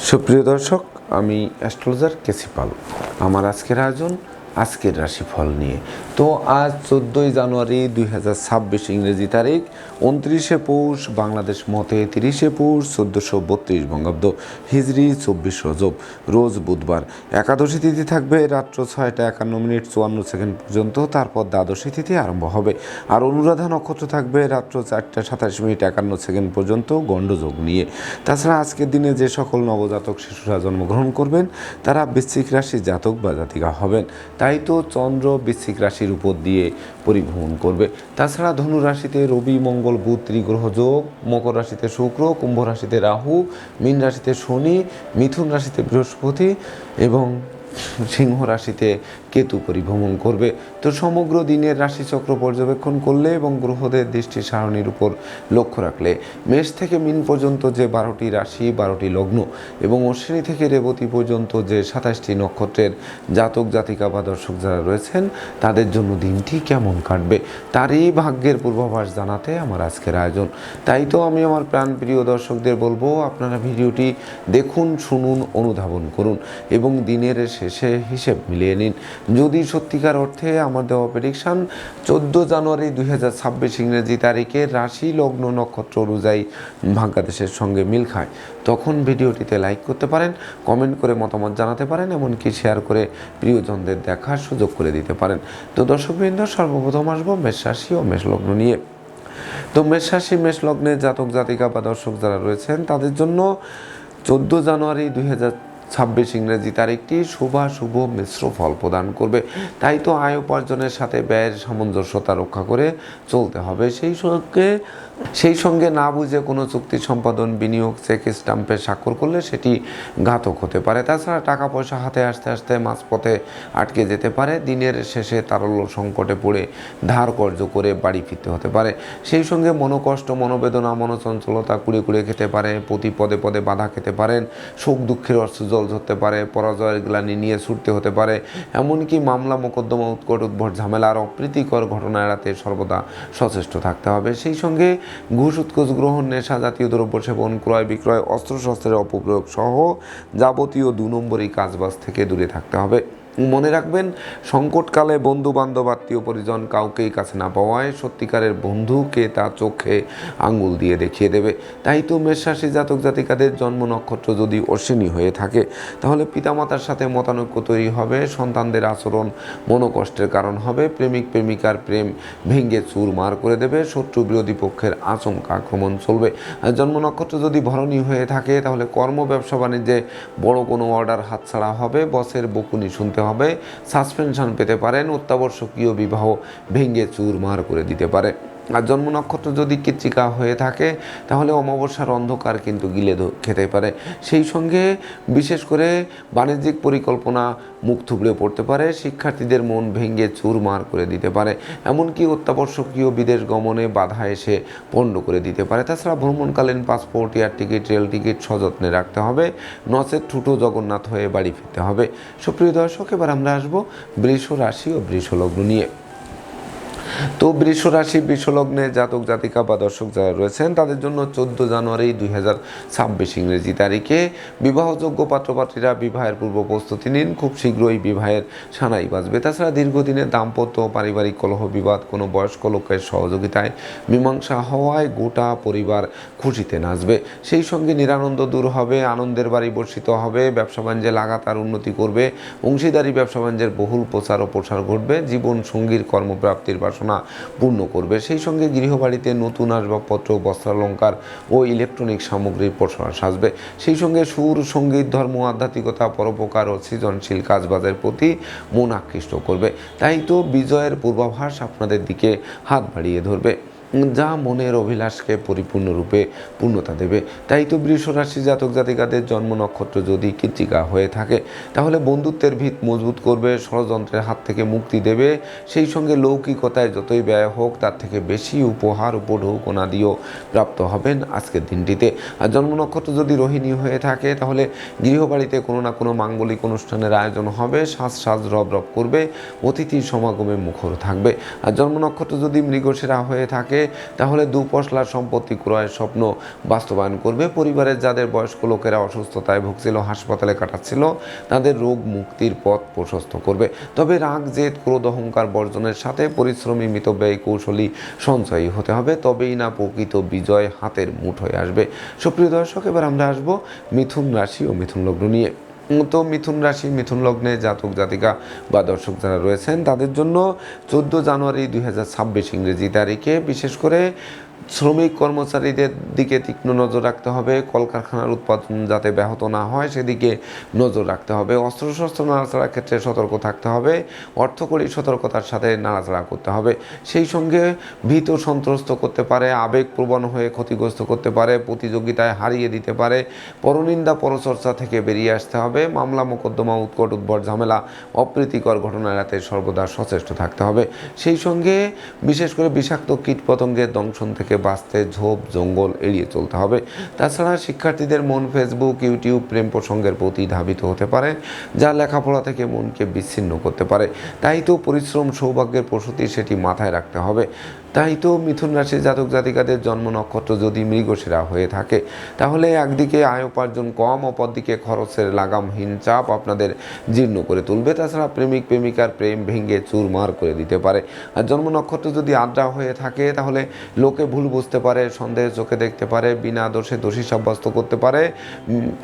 সুপ্রিয় দর্শক, আমি অ্যাস্ট্রোলজার কেসি পাল। আমার আজকের আয়োজন আজকের রাশিফল নিয়ে। তো আজ 14ই জানুয়ারি 2026 ইংরেজি তারিখ, 29শে পৌষ বাংলাদেশ মতে, 30শে পৌষ 1432 বঙ্গাব্দ, হিজরি 24 রজব, রোজ বুধবার। একাদশী তিথি থাকবে রাত্র 6টা 51 মিনিট 54 সেকেন্ড পর্যন্ত, তারপর দ্বাদশী তিথি আরম্ভ হবে। আর অনুরাধা নক্ষত্র থাকবে রাত্র 4টা 27 মিনিট 51 সেকেন্ড পর্যন্ত গণ্ডযোগ নিয়ে। তাছাড়া আজকের দিনে যে সকল নবজাতক শিশুরা জন্মগ্রহণ করবেন তারা বৃশ্চিক রাশির জাতক বা জাতিকা হবেন। তাই তো চন্দ্র বৃশ্চিক রাশির উপর দিয়ে পরিভ্রমণ করবে। তাছাড়া ধনু রাশিতে রবি মঙ্গল বুধ ত্রিগ্রহ যোগ, মকর রাশিতে শুক্র, কুম্ভ রাশিতে রাহু, মীন রাশিতে শনি, মিথুন রাশিতে বৃহস্পতি এবং সিংহ রাশিতে কেতু পরিভ্রমণ করবে। তো সমগ্র দিনের রাশিচক্র পর্যবেক্ষণ করলে এবং গ্রহদের দৃষ্টি সারণীর উপর লক্ষ্য রাখলে মেষ থেকে মীন পর্যন্ত যে 12টি রাশি 12টি লগ্ন এবং অশ্বিনী থেকে রেবতী পর্যন্ত যে 27টি নক্ষত্রের জাতক জাতিকা বা দর্শক যারা রয়েছেন তাদের জন্য দিনটি কেমন কাটবে তারই ভাগ্যের পূর্বাভাস জানাতে আমার আজকের আয়োজন। তাই তো আমি আমার প্রাণপ্রিয় দর্শকদের বলবো, আপনারা ভিডিওটি দেখুন, শুনুন, অনুধাবন করুন এবং দিনের শেষে হিসেব মিলিয়ে নিন। যদি সত্যিকার অর্থে আমার দেওয়া প্রেডিকশান 14 জানুয়ারি 2026 ইংরেজি তারিখে রাশি লগ্ন নক্ষত্র অনুযায়ী ভাগ্যাদেশের সঙ্গে মিল খায়, তখন ভিডিওটিতে লাইক করতে পারেন, কমেন্ট করে মতামত জানাতে পারেন, এমনকি শেয়ার করে প্রিয়জনদের দেখার সুযোগ করে দিতে পারেন। তো দর্শকবৃন্দ, সর্বপ্রথম আসবো মেষ রাশি ও মেষ লগ্ন নিয়ে। তো মেষ রাশি মেষ লগ্নের জাতক জাতিকা বা দর্শক যারা রয়েছেন তাদের জন্য 14 জানুয়ারি 2026 ইংরেজি তারিখটি শুভ মিশ্র ফল প্রদান করবে। তাই তো আয় উপার্জনের সাথে ব্যয়ের সামঞ্জস্যতা রক্ষা করে চলতে হবে। সেই সঙ্গে না বুঝে কোনো চুক্তি সম্পাদন, বিনিয়োগ, চেক স্টাম্পে স্বাক্ষর করলে সেটি ঘাতক হতে পারে। তাছাড়া টাকা পয়সা হাতে আসতে আসতে মাঝপথে আটকে যেতে পারে। দিনের শেষে তারল্য সংকটে পড়ে ধার কর্য করে বাড়ি ফিরতে হতে পারে। সেই সঙ্গে মনোকষ্ট, মনোবেদনা, মনোচঞ্চলতা কুড়ে খেতে পারে। প্রতি পদে পদে বাধা খেতে পারেন। শোক দুঃখের অশ্রুজল ঝরতে পারে। পরাজয়ের গ্লানি নিয়ে ছুটতে হতে পারে। এমনকি মামলা মোকদ্দমা, উৎকট উদ্ভট ঝামেলা আর অপ্রীতিকর ঘটনা এড়াতে সর্বদা সচেষ্ট থাকতে হবে। সেই সঙ্গে ঘুষ উৎকোচ গ্রহণ, নেশা জাতীয় দ্রব্য সেবন, ক্রয় বিক্রয়, অস্ত্রশস্ত্রের অপপ্রয়োগ সহ যাবতীয় 2 নম্বরই কাজবাজ থেকে দূরে থাকতে হবে। মনে রাখবেন, সংকটকালে বন্ধু বান্ধব আত্মীয় পরিজন কাউকেই কাছে না পাওয়ায় সত্যিকারের বন্ধুকে তার চোখে আঙ্গুল দিয়ে দেখিয়ে দেবে। তাই তো মেষ রাশি জাতক জাতিকাদের জন্ম নক্ষত্র যদি অশ্বিনী হয়ে থাকে তাহলে পিতামাতার সাথে মতানৈক্য তৈরি হবে। সন্তানদের আচরণ মনোকষ্টের কারণ হবে। প্রেমিক প্রেমিকার প্রেম ভেঙে চুরমার করে দেবে। শত্রু বিরোধী পক্ষের আচমকা আক্রমণ চলবে। আর জন্ম নক্ষত্র যদি ভরণী হয়ে থাকে তাহলে কর্ম ব্যবসা বাণিজ্যে বড় কোনো অর্ডার হাতছাড়া হবে। বসের বকুনি শুনতে হবে। সাসপেনশন পেতে পারেন। অত্যাবশ্যকীয় বিবাহ ভেঙে চুরমার করে দিতে পারে। আর জন্ম নক্ষত্র যদি কৃত্তিকা হয়ে থাকে তাহলে অমাবস্যার অন্ধকার কিন্তু গিলে খেতে পারে। সেই সঙ্গে বিশেষ করে বাণিজ্যিক পরিকল্পনা মুখ থুবড়ে পড়তে পারে। শিক্ষার্থীদের মন ভেঙে চুরমার করে দিতে পারে। এমনকি অত্যাবশ্যকীয় বিদেশ গমনে বাধা এসে পণ্ড করে দিতে পারে। তাছাড়া ভ্রমণকালীন passport, air ticket, rail ticket সযত্নে রাখতে হবে। নচেত ঠুটো জগন্নাথ হয়ে বাড়ি ফিরতে হবে। সুপ্রিয় দর্শক, এবার আমরা আসবো বৃষ রাশি ও বৃষ লগ্ন নিয়ে। তো বৃষ রাশি বৃষ লগ্নে জাতক জাতিকা বা দর্শক যারা রয়েছেন তাদের জন্য 14 জানুয়ারি 2026 ইংরেজি তারিখে বিবাহযোগ্য পাত্রপাত্রীরা বিবাহের পূর্ব প্রস্তুতি নিন। খুব শীঘ্রই বিবাহের সানাই বাজবে। তাছাড়া দীর্ঘদিনের দাম্পত্য পারিবারিক কলহ বিবাদ কোনো বয়স্ক লোকের সহযোগিতায় মীমাংসা হওয়ায় গোটা পরিবার খুশিতে নাচবে। সেই সঙ্গে নিরানন্দ দূর হবে। আনন্দের বাড়ি বর্ষিত হবে। ব্যবসা বাণিজ্যে লাগাতার উন্নতি করবে। অংশীদারি ব্যবসা বাণিজ্যের বহুল প্রচার ও প্রসার ঘটবে। জীবন সঙ্গীর কর্মপ্রাপ্তির বাসনা পূর্ণ করবে। সেই সঙ্গে গৃহবাড়িতে নতুন আসবাবপত্র, বস্ত্রালঙ্কার ও ইলেকট্রনিক সামগ্রীর প্রসার সাজবে। সেই সঙ্গে সুর, সঙ্গীত, ধর্ম, আধ্যাত্মিকতা, পরোপকার ও সৃজনশীল কাজবাজের প্রতি মন আকৃষ্ট করবে। তাই তো বিজয়ের পূর্বাভাস আপনাদের দিকে হাত বাড়িয়ে ধরবে, যা মনের অভিলাষকে পরিপূর্ণরূপে পূর্ণতা দেবে। তাই তো বৃষ রাশি জাতক জাতিকাদের জন্ম নক্ষত্র যদি কৃত্তিকা হয়ে থাকে তাহলে বন্ধুত্বের ভিত মজবুত করবে। ষড়যন্ত্রের হাত থেকে মুক্তি দেবে। সেই সঙ্গে লৌকিকতায় যতই ব্যয় হোক তার থেকে বেশি উপহার উপঢৌকনা দিয়েও প্রাপ্ত হবেন আজকের দিনটিতে। আর জন্ম নক্ষত্র যদি রোহিণী হয়ে থাকে তাহলে গৃহবাড়িতে কোনো না কোনো মাঙ্গলিক অনুষ্ঠানের আয়োজন হবে। সাজ রব করবে। অতিথির সমাগমে মুখর থাকবে। আর জন্ম নক্ষত্র যদি মৃগশিরা হয়ে থাকে থাকে তাহলে দুপশলার সম্পত্তি ক্রয়ের স্বপ্ন বাস্তবায়ন করবে। পরিবারের যাদের বয়স্ক লোকেরা অসুস্থতায় ভুগছিল, হাসপাতালে কাটাচ্ছিল, তাদের রোগ মুক্তির পথ প্রশস্ত করবে। তবে রাগ, জেদ, ক্রোধ, অহংকার বর্জনের সাথে পরিশ্রমী, মিতব্যয়ী, কৌশলী, সঞ্চয়ী হতে হবে। তবেই না প্রকৃত বিজয় হাতের মুঠোয় আসবে। সুপ্রিয় দর্শক, এবার আমরা আসবো মিথুন রাশি ও মিথুন লগ্ন নিয়ে। তো মিথুন রাশি, মিথুন লগ্নে জাতক জাতিকা বা দর্শক যারা রয়েছেন তাদের জন্য 14 জানুয়ারি 2026 ইংরেজি তারিখে বিশেষ করে শ্রমিক কর্মচারীদের দিকে তীক্ষ্ণ নজর রাখতে হবে। কলকারখানার উৎপাদন যাতে ব্যাহত না হয় সেদিকে নজর রাখতে হবে। অস্ত্রশস্ত্র নাড়াচাড়ার ক্ষেত্রে সতর্ক থাকতে হবে। অর্থকরী সতর্কতার সাথে নাড়াচাড়া করতে হবে। সেই সঙ্গে ভীত সন্ত্রস্ত করতে পারে, আবেগপ্রবণ হয়ে ক্ষতিগ্রস্ত করতে পারে, প্রতিযোগিতায় হারিয়ে দিতে পারে। পরনিন্দা, পরচর্চা থেকে বেরিয়ে আসতে হবে। মামলা, মোকদ্দমা, উৎকট, উদ্ভট, ঝামেলা, অপ্রীতিকর ঘটনা এড়াতে সর্বদা সচেষ্ট থাকতে হবে। সেই সঙ্গে বিশেষ করে বিষাক্ত কীটপতঙ্গের দংশন থেকে বাঁচতে ঝোপ জঙ্গল এড়িয়ে চলতে হবে। তাছাড়া শিক্ষার্থীদের মন ফেসবুক, ইউটিউব, প্রেম প্রসঙ্গের প্রতি ধাবিত হতে পারে, যা লেখাপড়া থেকে মনকে বিচ্ছিন্ন করতে পারে। তাই তো পরিশ্রম সৌভাগ্যের প্রসূতি, সেটি মাথায় রাখতে হবে। তাই তো মিথুন রাশির জাতক জাতিকাদের জন্ম নক্ষত্র যদি মৃগশিরা হয়ে থাকে তাহলে একদিকে আয় উপার্জন কম, অপরদিকে খরচের লাগামহীন চাপ আপনাদের জীর্ণ করে তুলবে। তাছাড়া প্রেমিক প্রেমিকার প্রেম ভেঙে চুরমার করে দিতে পারে। আর জন্ম নক্ষত্র যদি আদ্রা হয়ে থাকে তাহলে লোকে ভুল বুঝতে পারে, সন্দেহের চোখে দেখতে পারে, বিনা দোষে দোষী সাব্যস্ত করতে পারে।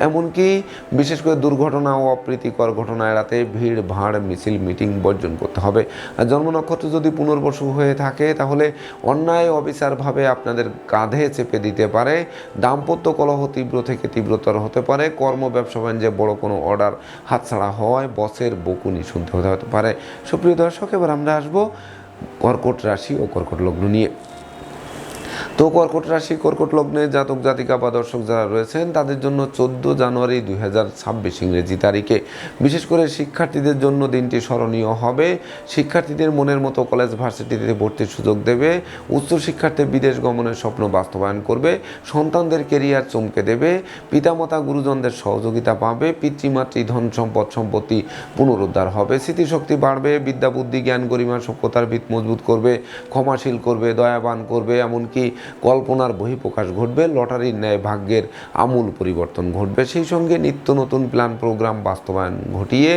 এমনকি বিশেষ করে দুর্ঘটনা ও অপ্রীতিকর ঘটনা এড়াতে ভিড় ভাড়, মিছিল, মিটিং বর্জন করতে হবে। আর জন্ম নক্ষত্র যদি পুনর্বসু হয়ে থাকে তাহলে অন্যায় অবিচারভাবে আপনাদের কাঁধে চেপে দিতে পারে। দাম্পত্য কলহ তীব্র থেকে তীব্রতর হতে পারে। কর্ম, ব্যবসা বাণিজ্যে বড় কোনো অর্ডার হাতছাড়া হওয়ায় বসের বকুনি শুনতে হতে পারে। সুপ্রিয় দর্শক, এবার আমরা আসবো কর্কট রাশি ও কর্কট লগ্ন নিয়ে। তো কর্কট রাশি, কর্কট লগ্নে জাতক জাতিকা বা দর্শক যারা রয়েছেন তাদের জন্য 14 জানুয়ারি 2026 ইংরেজি তারিখে বিশেষ করে শিক্ষার্থীদের জন্য দিনটি স্মরণীয় হবে। শিক্ষার্থীদের মনের মতো কলেজ ভার্সিটিতে ভর্তির সুযোগ দেবে। উচ্চশিক্ষার্থে বিদেশ গমনের স্বপ্ন বাস্তবায়ন করবে। সন্তানদের কেরিয়ার চমকে দেবে। পিতামাতা গুরুজনদের সহযোগিতা পাবে। পিতৃমাতৃ ধন সম্পদ সম্পত্তি পুনরুদ্ধার হবে। স্মৃতিশক্তি বাড়বে। বিদ্যা বুদ্ধি জ্ঞান গরিমা সভ্যতার ভিত মজবুত করবে। ক্ষমাশীল করবে, দয়াবান করবে। এমনকি কল্পনার বহিঃপ্রকাশ ঘটবে। লটারির ন্যায় ভাগ্যের আমূল পরিবর্তন ঘটবে। সেই সঙ্গে নিত্য নতুন প্ল্যান প্রোগ্রাম বাস্তবায়ন ঘটিয়ে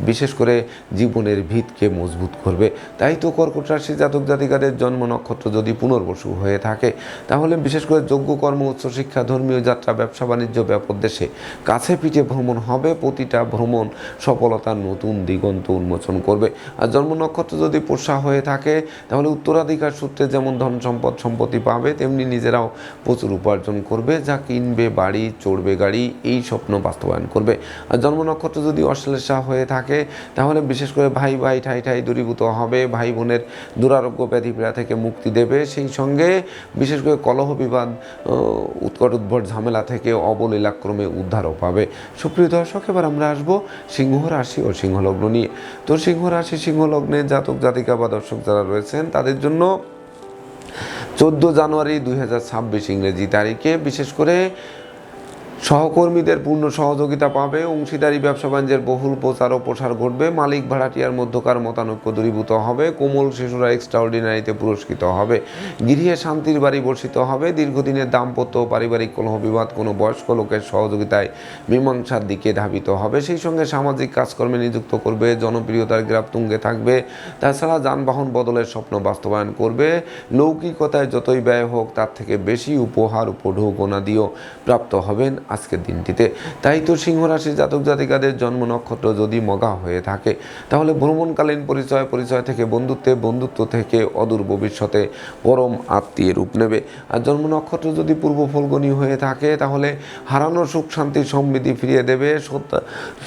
বিশেষ করে জীবনের ভিতকে মজবুত করবে। তাই তো কর্কট রাশি জাতক জাতিকাদের জন্ম নক্ষত্র যদি পুনর্বসু হয়ে থাকে তাহলে বিশেষ করে যোগ্য কর্ম, উচ্চশিক্ষা, ধর্মীয় যাত্রা, ব্যবসা বাণিজ্য, ব্যাপক দেশে কাছে পিঠে ভ্রমণ হবে। প্রতিটা ভ্রমণ সফলতার নতুন দিগন্ত উন্মোচন করবে। আর জন্ম নক্ষত্র যদি পোষা হয়ে থাকে তাহলে উত্তরাধিকার সূত্রে যেমন ধন সম্পদ সম্পত্তি পাবে তেমনি নিজেরাও প্রচুর উপার্জন করবে। যা কিনবে বাড়ি, চড়বে গাড়ি, এই স্বপ্ন বাস্তবায়ন করবে। আর জন্ম নক্ষত্র যদি অশ্লেষা হয়ে থাকে তাহলে বিশেষ করে ভাই ভাই ঠাই ঠাই দূরীভূত হবে। ভাই বোনের দুরারোগ্য ব্যাধি পীড়া থেকে মুক্তি দেবে। সেই সঙ্গে বিশেষ করে কলহ বিবাদ, উৎকট উদ্ভট ঝামেলা থেকে অবলীলাক্রমে উদ্ধারও পাবে। সুপ্রিয় দর্শক, এবার আমরা আসবো সিংহ রাশি ও সিংহ লগ্ন নিয়ে। তো সিংহ রাশি, সিংহ লগ্নে জাতক জাতিকা বা দর্শক যারা রয়েছেন তাদের জন্য 14 জানুয়ারি 2026 ইংরেজি তারিখে বিশেষ করে সহকর্মীদের পূর্ণ সহযোগিতা পাবে। অংশীদারি ব্যবসা বাণিজ্যের বহুল প্রচার ও প্রসার ঘটবে। মালিক ভাড়াটিয়ার মধ্যকার মতানৈক্য দূরীভূত হবে। কোমল শিশুরা এক্সট্রাঅর্ডিনারিতে পুরস্কৃত হবে। গৃহে শান্তির বাড়ি বর্ষিত হবে। দীর্ঘদিনের দাম্পত্য পারিবারিক কলহ বিবাদ কোনো বয়স্ক লোকের সহযোগিতায় মীমাংসার দিকে ধাবিত হবে। সেই সঙ্গে সামাজিক কাজকর্মে নিযুক্ত করবে। জনপ্রিয়তার গ্রাফ তুঙ্গে থাকবে। তাছাড়া যানবাহন বদলের স্বপ্ন বাস্তবায়ন করবে। লৌকিকতায় যতই ব্যয় হোক তার থেকে বেশি উপহার উপঢৌকনা দিয়েও প্রাপ্ত হবেন আজকের দিনটিতে। তাই তো সিংহ রাশির জাতক জাতিকাদের জন্ম নক্ষত্র যদি মগা হয়ে থাকে তাহলে ভ্রমণকালীন পরিচয় থেকে বন্ধুত্বে, বন্ধুত্ব থেকে অদূর ভবিষ্যতে পরম আত্মীয় রূপ নেবে। আর জন্ম নক্ষত্র যদি পূর্ব ফলগুনি হয়ে থাকে তাহলে হারানো সুখ শান্তি সমৃদ্ধি ফিরিয়ে দেবে।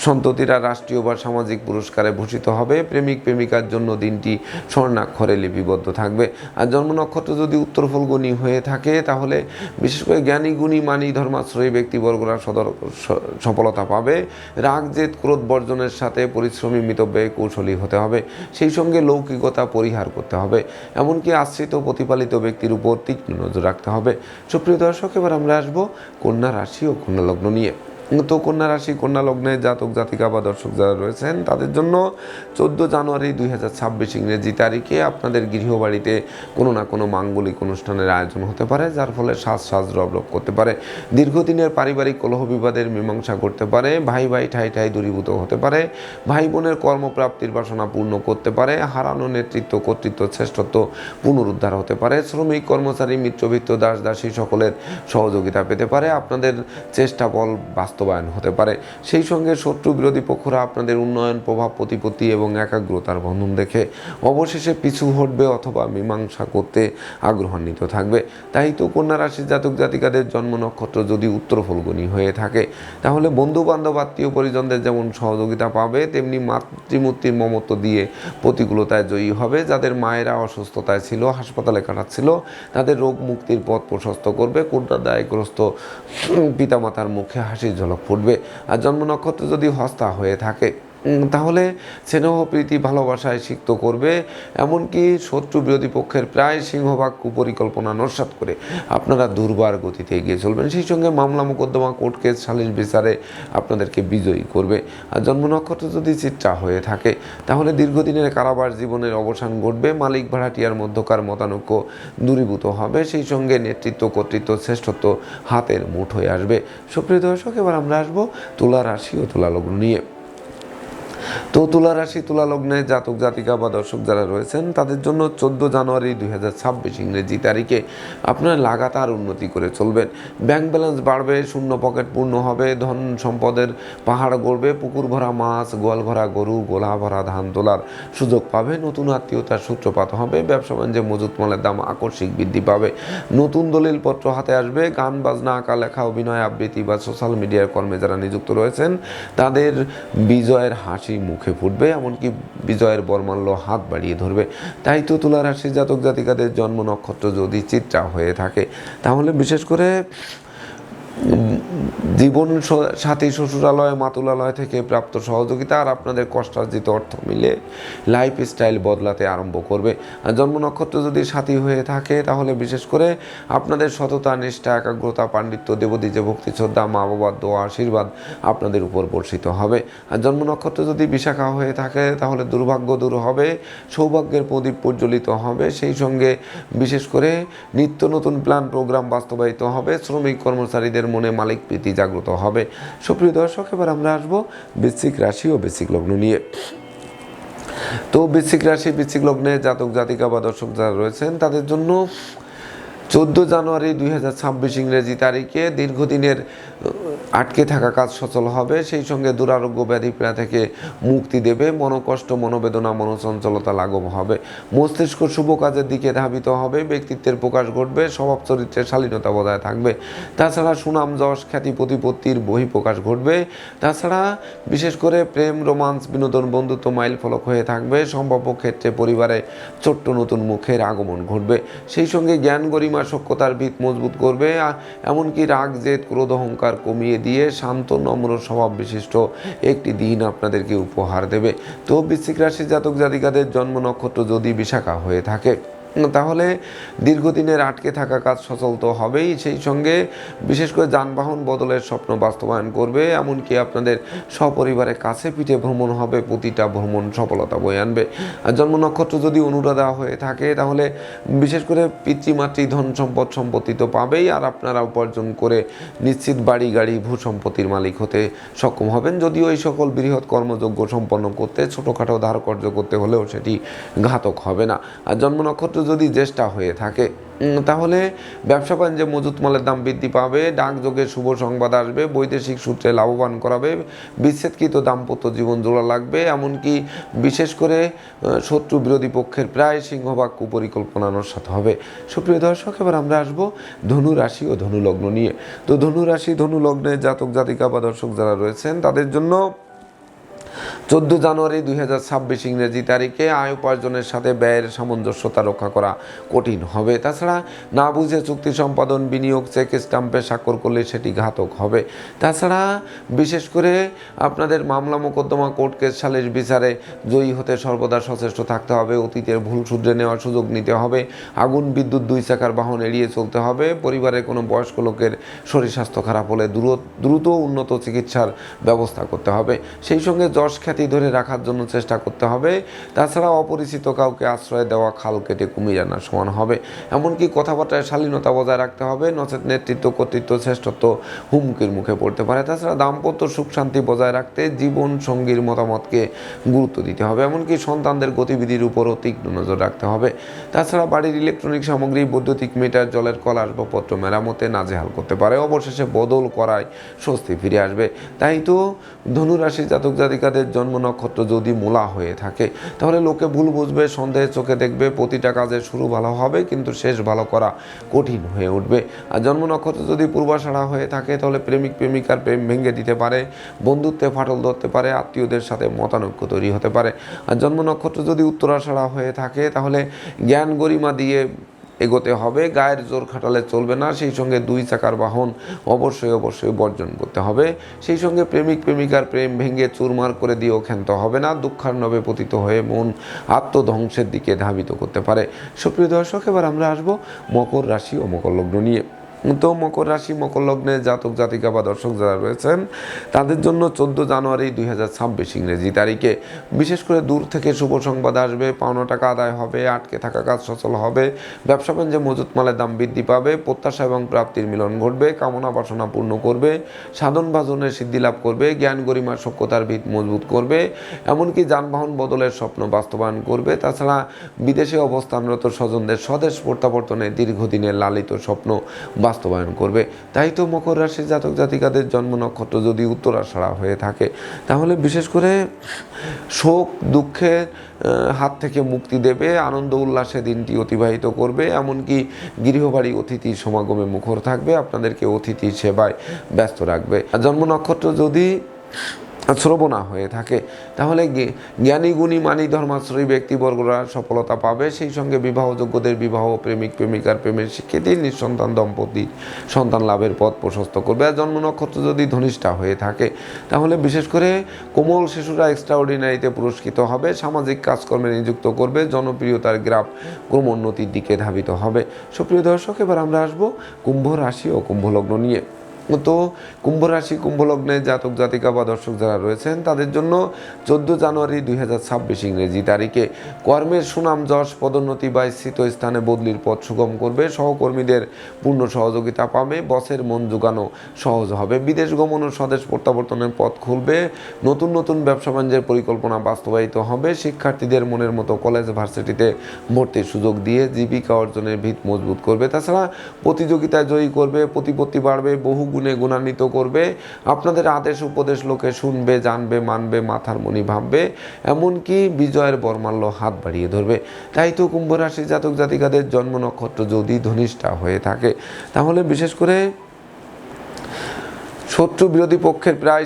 সন্ততিরা রাষ্ট্রীয় বা সামাজিক পুরস্কারে ভূষিত হবে। প্রেমিক প্রেমিকার জন্য দিনটি স্বর্ণাক্ষরে লিপিবদ্ধ থাকবে। আর জন্ম নক্ষত্র যদি উত্তর ফলগুনি হয়ে থাকে তাহলে বিশেষ করে জ্ঞানী গুণী মানি ধর্মাশ্রয়ী ব্যক্তিবর্গরা সফলতা পাবে। রাগ জেদ ক্রোধ বর্জনের সাথে পরিশ্রমী মিতব্যয়ী কৌশলী হতে হবে। সেই সঙ্গে লৌকিকতা পরিহার করতে হবে। এমনকি আশ্রিত প্রতিপালিত ব্যক্তির উপর তীক্ষ্ণ নজর রাখতে হবে। সুপ্রিয় দর্শক, এবার আমরা আসবো কন্যা রাশি ও কন্যা লগ্ন নিয়ে। তো কন্যা রাশি কন্যা লগ্নে জাতক জাতিকা বা দর্শক যারা রয়েছেন তাদের জন্য 14 জানুয়ারি 2026 ইংরেজি তারিখে আপনাদের গৃহবাড়িতে কোনো না কোনো মাঙ্গলিক অনুষ্ঠানের আয়োজন হতে পারে, যার ফলে সাজ রব করতে পারে। দীর্ঘদিনের পারিবারিক কলহ বিবাদের মীমাংসা করতে পারে, ভাই ভাই ঠাই ঠাই দূরীভূত হতে পারে, ভাই বোনের কর্মপ্রাপ্তির বাসনা পূর্ণ করতে পারে, হারানো নেতৃত্ব কর্তৃত্ব শ্রেষ্ঠত্ব পুনরুদ্ধার হতে পারে, শ্রমিক কর্মচারী মিত্রভিত্ত দাস দাসী সকলের সহযোগিতা পেতে পারে, আপনাদের চেষ্টা বল বাস্তবায়ন হতে পারে। সেই সঙ্গে শত্রু বিরোধী পক্ষরা আপনাদের উন্নয়ন প্রভাব প্রতিপত্তি এবং একাগ্রতার বন্ধন দেখে অবশেষে পিছু হটবে অথবা মীমাংসা করতে আগ্রহান্বিত থাকবে। তাই তো কন্যা রাশির জাতক জাতিকাদের জন্ম নক্ষত্র যদি উত্তর ফল্গুনী হয়ে থাকে তাহলে বন্ধু বান্ধব আত্মীয় পরিজনদের যেমন সহযোগিতা পাবে, তেমনি মাতৃমূর্তির মমত্ব দিয়ে প্রতিকূলতায় জয়ী হবে। যাদের মায়েরা অসুস্থতায় ছিল, হাসপাতালে কাটাচ্ছিল, তাদের রোগ মুক্তির পথ প্রশস্ত করবে। কন্যাদায়গ্রস্ত পিতামাতার মুখে হাসির ঝলক ফুটবে। আর জন্ম নক্ষত্র যদি হস্তা হয়ে থাকে তাহলে স্নেহ প্রীতি ভালোবাসায় সিক্ত করবে, এমনকি শত্রু বিরোধী পক্ষের প্রায় সিংহভাগ কুপরিকল্পনা নস্যাৎ করে আপনারা দুর্বার গতিতে এগিয়ে চলবেন। সেই সঙ্গে মামলা মোকদ্দমা কোর্ট কেস সালিশ বিচারে আপনাদেরকে বিজয়ী করবে। আর জন্ম নক্ষত্র যদি চিত্রা হয়ে থাকে তাহলে দীর্ঘদিনের কারাবাস জীবনের অবসান ঘটবে, মালিক ভাড়াটিয়ার মধ্যকার মতানৈক্য দূরীভূত হবে, সেই সঙ্গে নেতৃত্ব কর্তৃত্ব শ্রেষ্ঠত্ব হাতের মুঠোয় আসবে। সুপ্রিয় দর্শক, এবার আমরা আসবো তুলা রাশি ও তুলা লগ্ন নিয়ে। তো তুলা রাশি তুলা লগ্নে জাতক জাতিকা বা দর্শক যারা রয়েছেন তাদের জন্য 14 জানুয়ারি 2026 ইংরেজি তারিখে আপনারা লাগাতার উন্নতি করে চলবেন। ব্যাংক ব্যালেন্স বাড়বে, শূন্য পকেট পূর্ণ হবে, ধন সম্পদের পাহাড় গড়বে, পুকুর ভরা মাছ, গোয়াল ভরা গরু, গোলা ভরা ধান তোলার সুযোগ পাবে, নতুন আত্মীয়তার সূত্রপাত হবে, ব্যবসা বাণিজ্যে মজুত মালের দাম আকস্মিক বৃদ্ধি পাবে, নতুন দলিলপত্র হাতে আসবে, গান বাজনা আঁকা লেখা অভিনয় আবৃত্তি বা সোশ্যাল মিডিয়ার কর্মে যারা নিযুক্ত রয়েছেন তাদের বিজয়ের হাসি মুখে ফুটবে, এমনকি বিজয়ের বরমাল্য হাত বাড়িয়ে ধরবে। তাই তো তুলা রাশির জাতক জাতিকাদের জন্ম নক্ষত্র যদি চিত্রা হয়ে থাকে তাহলে বিশেষ করে জীবন সাথী শ্বশুরালয় মাতুলালয় থেকে প্রাপ্ত সহযোগিতা আর আপনাদের কষ্টার্জিত অর্থ মিলে লাইফ স্টাইল বদলাতে আরম্ভ করবে। আর জন্ম নক্ষত্র যদি সাথী হয়ে থাকে তাহলে বিশেষ করে আপনাদের সততা নিষ্ঠা একাগ্রতা পাণ্ডিত্য দেবদীজে ভক্তি শ্রদ্ধা মা বাবার দোয়া আশীর্বাদ আপনাদের উপর বর্ষিত হবে। আর জন্ম নক্ষত্র যদি বিশাখা হয়ে থাকে তাহলে দুর্ভাগ্য দূর হবে, সৌভাগ্যের প্রদীপ প্রজ্বলিত হবে, সেই সঙ্গে বিশেষ করে নিত্য নতুন প্ল্যান প্রোগ্রাম বাস্তবায়িত হবে, শ্রমিক কর্মচারীদের মনে মালিক প্রীতি জাগ্রত হবে। সুপ্রিয় দর্শক, এবার আমরা আসবো বৃশ্চিক রাশি ও বৃশ্চিক লগ্ন নিয়ে। তো বৃশ্চিক রাশি বৃশ্চিক লগ্নে জাতক জাতিকা বা দর্শক যারা রয়েছেন তাদের জন্য 14 জানুয়ারি 2026 ইংরেজি তারিখে দীর্ঘদিনের আটকে থাকা কাজ সচল হবে, সেই সঙ্গে দুরারোগ্য ব্যাধি পীড়া থেকে মুক্তি দেবে, মনোকষ্ট মনোবেদনা মনোচঞ্চলতা লাঘব হবে, মস্তিষ্ক শুভ কাজের দিকে ধাবিত হবে, ব্যক্তিত্বের প্রকাশ ঘটবে, স্বভাব চরিত্রের শালীনতা বজায় থাকবে। তাছাড়া সুনাম যশ খ্যাতি প্রতিপত্তির বহিঃপ্রকাশ ঘটবে। তাছাড়া বিশেষ করে প্রেম রোমান্স বিনোদন বন্ধুত্ব মাইল ফলক হয়ে থাকবে, সম্ভাব্য ক্ষেত্রে পরিবারে ছোট্ট নতুন মুখের আগমন ঘটবে। সেই সঙ্গে জ্ঞান গরিমা সক্ষতার ভিত মজবুত করবে, এমনকি রাগ জেদ ক্রোধ অহংকার কমিয়ে দিয়ে শান্ত নম্র স্বভাব বিশিষ্ট একটি দিন আপনাদেরকে উপহার দেবে। তো বৃশ্চিক রাশির জাতক জাতিকাদের জন্ম নক্ষত্র যদি বিশাখা হয়ে থাকে তাহলে দীর্ঘদিনের আটকে থাকা কাজ সচল তো হবেই, সেই সঙ্গে বিশেষ করে যানবাহন বদলের স্বপ্ন বাস্তবায়ন করবে, এমনকি আপনাদের সপরিবারের কাছে পিঠে ভ্রমণ হবে, প্রতিটা ভ্রমণ সফলতা বয়ে আনবে। আর জন্ম নক্ষত্র যদি অনুরাধা হয়ে থাকে তাহলে বিশেষ করে পিতৃমাতৃ ধন সম্পদ সম্পত্তি তো পাবেই, আর আপনারা উপার্জন করে নিশ্চিত বাড়ি গাড়ি ভূ সম্পত্তির মালিক হতে সক্ষম হবেন। যদিও এই সকল বৃহৎ কর্মযজ্ঞ সম্পন্ন করতে ছোটোখাটো ধার কর্য করতে হলেও সেটি ঘাতক হবে না। আর জন্ম নক্ষত্র যদি জ্যেষ্ঠা হয়ে থাকে তাহলে ব্যবসা বাণিজ্যে মজুত মালের দাম বৃদ্ধি পাবে, ডাকযোগে শুভ সংবাদ আসবে, বৈদেশিক সূত্রে লাভবান করাবে, বিচ্ছেদকৃত দাম্পত্য জীবন জোড়া লাগবে, এমনকি বিশেষ করে শত্রু বিরোধী পক্ষের প্রায় সিংহভাগ কুপরিকল্পনা নস্যাৎ হবে। সুপ্রিয় দর্শক, এবার আমরা আসবো ধনু রাশি ও ধনু লগ্ন নিয়ে। তো ধনু রাশি ধনু লগ্নে জাতক জাতিকা বা দর্শক যারা রয়েছেন তাদের জন্য 14 জানুয়ারি 2026 ইংরেজি তারিখে আয় উপার্জনের সাথে ব্যয়ের সামঞ্জস্যতা রক্ষা করা কঠিন হবে। তাছাড়া না বুঝে চুক্তি সম্পাদন, বিনিয়োগ, চেক স্ট্যাম্পে স্বাক্ষর করলে সেটি ঘাতক হবে। তাছাড়া বিশেষ করে আপনাদের মামলা মোকদ্দমা, কোর্ট কেস, সালিশ বিচারে জয়ী হতে সর্বদা সচেষ্ট থাকতে হবে। অতীতের ভুল শুধরে নেওয়ার সুযোগ নিতে হবে। আগুন, বিদ্যুৎ, 2 চাকার বাহন এড়িয়ে চলতে হবে। পরিবারের কোনো বয়স্ক লোকের শরীর স্বাস্থ্য খারাপ হলে দ্রুত উন্নত চিকিৎসার ব্যবস্থা করতে হবে। সেই সঙ্গে যশ খ্যাতি ধরে রাখার জন্য চেষ্টা করতে হবে। তাছাড়া অপরিচিত কাউকে আশ্রয় দেওয়া খাল কেটে কুমির আনার সমান হবে। এমনকি কথাবার্তায় শালীনতা বজায় রাখতে হবে, নচেত নেতৃত্ব, কর্তৃত্ব, শ্রেষ্ঠত্ব হুমকির মুখে পড়তে পারে। তাছাড়া দাম্পত্য সুখ শান্তি বজায় রাখতে জীবন সঙ্গীর মতামতকে গুরুত্ব দিতে হবে। এমনকি সন্তানদের গতিবিধির উপরও তীক্ষ্ণ নজর রাখতে হবে। তাছাড়া বাড়ির ইলেকট্রনিক সামগ্রী, বৈদ্যুতিক মিটার, জলের কল, আসবাবপত্র মেরামতে নাজেহাল করতে পারে। অবশেষে বদল করায় স্বস্তি ফিরে আসবে। তাই তো ধনুরাশি জাতক জাতিকাদের জন্ম নক্ষত্র যদি মূলা হয়ে থাকে তাহলে লোকে ভুল বুঝবে, সন্দেহের চোখে দেখবে। প্রতিটা কাজের শুরু ভালো হবে কিন্তু শেষ ভালো করা কঠিন হয়ে উঠবে। আর জন্ম নক্ষত্র যদি পূর্বাষাঢ়া হয়ে থাকে তাহলে প্রেমিক প্রেমিকার প্রেম ভেঙে দিতে পারে, বন্ধুত্বে ফাটল ধরতে পারে, আত্মীয়দের সাথে মতানৈক্য তৈরি হতে পারে। আর জন্ম নক্ষত্র যদি উত্তরাষাঢ়া হয়ে থাকে তাহলে জ্ঞান গরিমা দিয়ে এগোতে হবে। গায়ের জোর খাটালে চলবে না। সেই সঙ্গে 2 চাকার বাহন অবশ্যই বর্জন করতে হবে। সেই সঙ্গে প্রেমিক প্রেমিকার প্রেম ভেঙে চুরমার করে দিয়েও ক্ষান্ত হবে না। দুঃখার্ণবে পতিত হয়ে মন আত্মধ্বংসের দিকে ধাবিত করতে পারে। সুপ্রিয় দর্শক, এবার আমরা আসবো মকর রাশি ও মকর লগ্ন নিয়ে। তো মকর রাশি, মকর লগ্নে জাতক জাতিকা বা দর্শক যারা রয়েছেন তাদের জন্য 14 জানুয়ারি 2026 ইংরেজি তারিখে বিশেষ করে দূর থেকে শুভ সংবাদ আসবে। পাওনা টাকা আদায় হবে, আটকে থাকা কাজ সচল হবে, ব্যবসা বাণিজ্যে মজুত মালের দাম বৃদ্ধি পাবে, প্রত্যাশা এবং প্রাপ্তির মিলন ঘটবে, কামনা বাসনা পূর্ণ করবে, সাধন ভাজনের সিদ্ধি লাভ করবে, জ্ঞান গরিমার সভ্যতার ভিত মজবুত করবে, এমনকি যানবাহন বদলের স্বপ্ন বাস্তবায়ন করবে। তাছাড়া বিদেশে অবস্থানরত স্বজনদের স্বদেশ প্রত্যাবর্তনে দীর্ঘদিনের লালিত স্বপ্ন বাস্তবায়ন করবে। তাই তো মকর রাশির জাতক জাতিকাদের জন্ম নক্ষত্র যদি উত্তরাষাঢ়া হয়ে থাকে তাহলে বিশেষ করে শোক দুঃখের হাত থেকে মুক্তি দেবে, আনন্দ উল্লাসে দিনটি অতিবাহিত করবে। এমনকি গৃহবাড়ি অতিথির সমাগমে মুখর থাকবে, আপনাদেরকে অতিথি সেবায় ব্যস্ত রাখবে। জন্ম নক্ষত্র যদি শ্রবণা হয়ে থাকে তাহলে জ্ঞানী গুণী মানি ধর্মাশ্রয়ী ব্যক্তিবর্গরা সফলতা পাবে। সেই সঙ্গে বিবাহযোগ্যদের বিবাহ, প্রেমিক প্রেমিকার প্রেমের স্বীকৃতি, নিঃসন্তান দম্পতি সন্তান লাভের পথ প্রশস্ত করবে। আর জন্ম নক্ষত্র যদি ধনিষ্ঠা হয়ে থাকে তাহলে বিশেষ করে কোমল শিশুরা এক্সট্রাঅর্ডিনারিতে পুরস্কৃত হবে, সামাজিক কাজকর্মে নিযুক্ত করবে, জনপ্রিয়তার গ্রাফ ক্রমোন্নতির দিকে ধাবিত হবে। সুপ্রিয় দর্শক, এবার আমরা আসবো কুম্ভ রাশি ও কুম্ভ লগ্ন নিয়ে। তো কুম্ভ রাশি, কুম্ভ লগ্নে জাতক জাতিকা বা দর্শক যারা রয়েছেন তাদের জন্য 14 জানুয়ারি 2026 ইংরেজি তারিখে কর্মের সুনাম, যশ, পদোন্নতি বা স্থিত স্থানে বদলির পথ সুগম করবে। সহকর্মীদের পূর্ণ সহযোগিতা পাবে, বসের মন জোগানো সহজ হবে, বিদেশ গমন ও স্বদেশ প্রত্যাবর্তনের পথ খুলবে, নতুন ব্যবসা বাণিজ্যের পরিকল্পনা বাস্তবায়িত হবে, শিক্ষার্থীদের মনের মতো কলেজ ভার্সিটিতে ভর্তির সুযোগ দিয়ে জীবিকা অর্জনের ভিত মজবুত করবে। তাছাড়া প্রতিযোগিতায় জয়ী করবে, প্রতিপত্তি বাড়বে, বহু গুণে গুণান্বিত করবে, আপনাদের আদেশ উপদেশ লোকে শুনবে, জানবে, মানবে, মাথার মনি ভাববে, এমনকি বিজয়ের বর্মাল্য হাত বাড়িয়ে ধরবে। তাই তো কুম্ভ রাশি জাতক জাতিকাদের জন্ম নক্ষত্র যদি ধনিষ্ঠা হয়ে থাকে তাহলে বিশেষ করে শত্রু বিরোধী পক্ষের প্রায়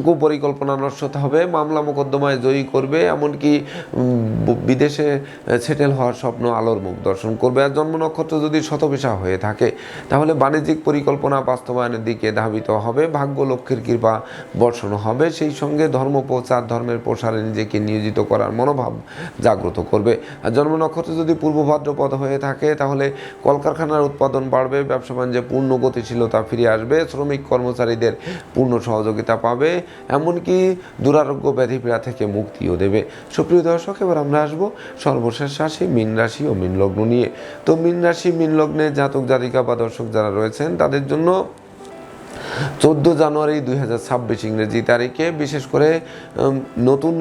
কুপরিকল্পনা নষ্ট হবে, মামলা মোকদ্দমায় জয়ী করবে, এমনকি বিদেশে সেটেল হওয়ার স্বপ্ন আলোর মুখ দর্শন করবে। আর জন্ম নক্ষত্র যদি শতবিশা হয়ে থাকে তাহলে বাণিজ্যিক পরিকল্পনা বাস্তবায়নের দিকে ধাবিত হবে, ভাগ্য লক্ষ্যের কৃপা বর্ষণ হবে। সেই সঙ্গে ধর্ম প্রচার, ধর্মের প্রসারে নিজেকে নিয়োজিত করার মনোভাব জাগ্রত করবে। আর জন্ম নক্ষত্র যদি পূর্ব ভাদ্রপদ হয়ে থাকে তাহলে কলকারখানার উৎপাদন বাড়বে, ব্যবসা বাণিজ্যে পূর্ণ গতিশীলতা ফিরে আসবে, শ্রমিক কর্মচারীদের পূর্ণ সহযোগিতা পাবে, এমনকি দুরারোগ্য ব্যাধিপীড়া থেকে মুক্তিও দেবে। সুপ্রিয় দর্শক, এবার আমরা আসবো সর্বশেষ রাশি মীন রাশি ও মীন লগ্ন নিয়ে। তো মীন রাশি, মীন লগ্নে জাতক জাতিকা বা দর্শক যারা রয়েছেন তাদের জন্য 14 জানুয়ারি 2026 ইংরেজি তারিখে বিশেষ করে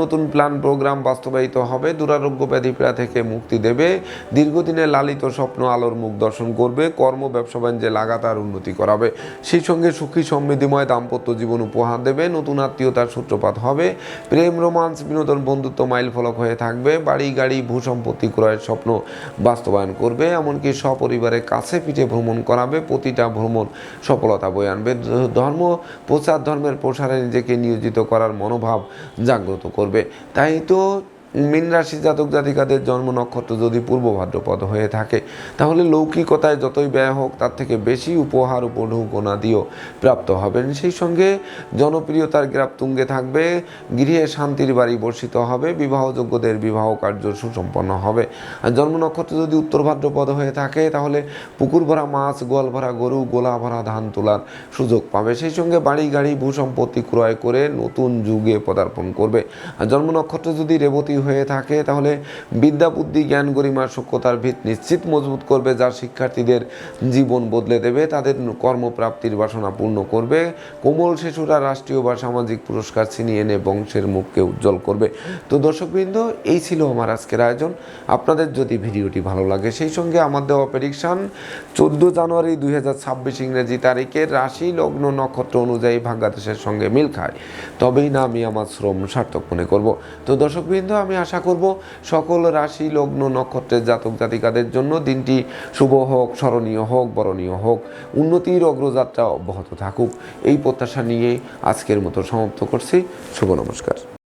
নতুন প্ল্যান প্রোগ্রাম বাস্তবায়িত হবে, দুরারোগ্য ব্যাধিপীড়া থেকে মুক্তি দেবে, দীর্ঘদিনের লালিত স্বপ্ন আলোর মুখ দর্শন করবে, কর্ম ব্যবসা বাণিজ্যে লাগাতার উন্নতি করাবে। সেই সঙ্গে সুখী সমৃদ্ধিময় দাম্পত্য জীবন উপহার দেবে, নতুন আত্মীয়তার সূত্রপাত হবে, প্রেম রোমান্স বিনোদন বন্ধুত্ব মাইল ফলক হয়ে থাকবে, বাড়ি গাড়ি ভূসম্পত্তি ক্রয়ের স্বপ্ন বাস্তবায়ন করবে, এমনকি সপরিবারে কাছে পিঠে ভ্রমণ করাবে, প্রতিটা ভ্রমণ সফলতা বয়ে আনবে। ধর্ম প্রচার, ধর্মের প্রসারে নিজেকে নিয়োজিত করার মনোভাব জাগ্রত করবে। তাই তো মীন রাশি জাতক জাতিকাদের জন্ম নক্ষত্র যদি পূর্ব ভাদ্রপদ হয়ে থাকে, তাহলে লৌকিকতায় যতই ব্যয় হোক তার থেকে বেশি উপহার উপঢৌকনাদিও প্রাপ্ত হবেন। সেই সঙ্গে জনপ্রিয়তার গ্রাফ তুঙ্গে থাকবে, গৃহে শান্তির বাড়ি বর্ষিত হবে, বিবাহযোগ্যদের বিবাহ কার্য সুসম্পন্ন হবে। আর জন্ম নক্ষত্র যদি উত্তর ভাদ্রপদ হয়ে থাকে, তাহলে পুকুর ভরা মাছ, গোয়াল ভরা গরু, গোলা ভরা ধান তোলার সুযোগ পাবে। সেই সঙ্গে বাড়ি গাড়ি ভূসম্পত্তি ক্রয় করে নতুন যুগে পদার্পণ করবে। আর জন্ম নক্ষত্র যদি রেবতী হয়ে থাকে, তাহলে বিদ্যা বুদ্ধি জ্ঞান গরিমা সূক্ষ্মতার ভিত নিশ্চিত মজবুত করবে, যা শিক্ষার্থীদের জীবন বদলে দেবে, তাদের কর্মপ্রাপ্তির বাসনা পূর্ণ করবে। কোমল শিশুরা রাষ্ট্রীয় বা সামাজিক পুরস্কার ছিনিয়ে এনে বংশের মুখকে উজ্জ্বল করবে। তো দর্শকবৃন্দ, এই ছিল আমার আজকের আয়োজন। আপনাদের যদি ভিডিওটি ভালো লাগে, সেই সঙ্গে আমার দেওয়া প্রেডিকশন 14 জানুয়ারি 2026 ইংরেজি তারিখের রাশি লগ্ন নক্ষত্র অনুযায়ী ভাগ্যাদেশের সঙ্গে মিল খায়, তবেই না আমি আমার শ্রম সার্থক মনে করব। তো দর্শকবৃন্দ, আমি আশা করব সকল রাশি লগ্ন নক্ষত্রের জাতক জাতিকাদের জন্য দিনটি শুভ হোক, স্মরণীয় হোক, বরণীয় হোক, উন্নতির অগ্রযাত্রা অব্যাহত থাকুক, এই প্রত্যাশা নিয়ে আজকের মতো সমাপ্ত করছি। শুভ নমস্কার।